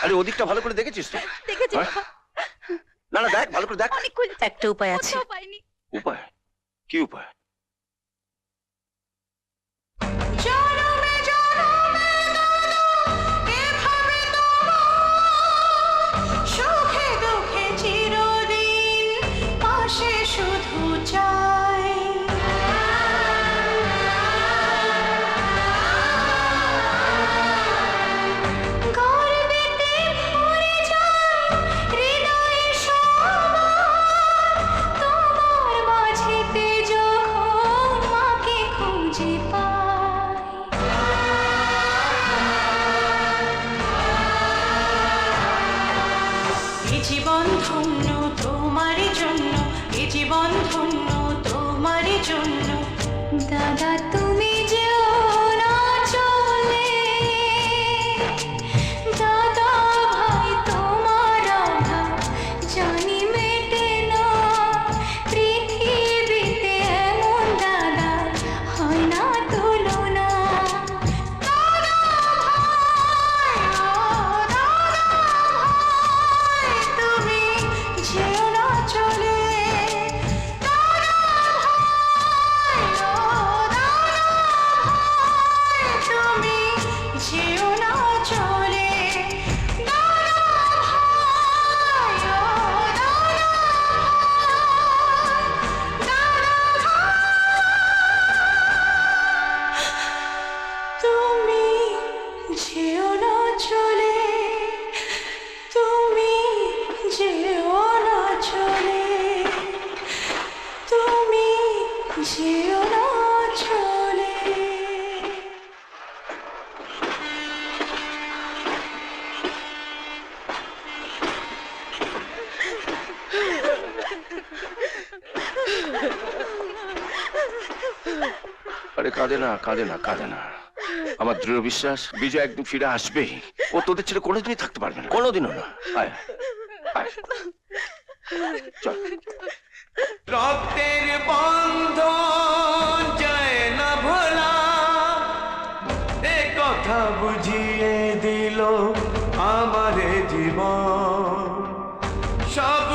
আরে ওদিকটা ভালো করে দেখেছিস তো? দেখেছি বাবা। না না দেখ, ভালো করে দেখ। একটা উপায় আছে। উপায়? কি উপায়? জীবন ধন্য তোমারই জন্য, এ জীবন ধন্য তোমারই জন্য। দাদা তুমি যেও না চলে, দাদা ভাই তোমার অভাব জানি মেটে না। পৃথিবীতে এমন দাদা হয় না তুলনা। দাদা ভাই, ও দাদা ভাই তুমি যেও না চলে। দাদা ভাই, ও দাদা ভাই তুমি যেও না চলে। দাদা ভাই, ও দাদা তুমি যেও না চলে, তুমি যেও না চলে, তুমি যেও না চলে। আরে কাঁদে না, কাঁদে না, কাঁদে না। আমার দৃঢ় বিশ্বাস বিজয় একদিন ফিরে আসবেই। ও তোদের ছেড়ে কোনোদিনই থাকতে পারবে না, কোনোদিনও না। আয় আয়, চল। রক্তের বন্ধন যায় না ভোলা, এ কথা বুঝিয়ে দিল আমার জীবন। সব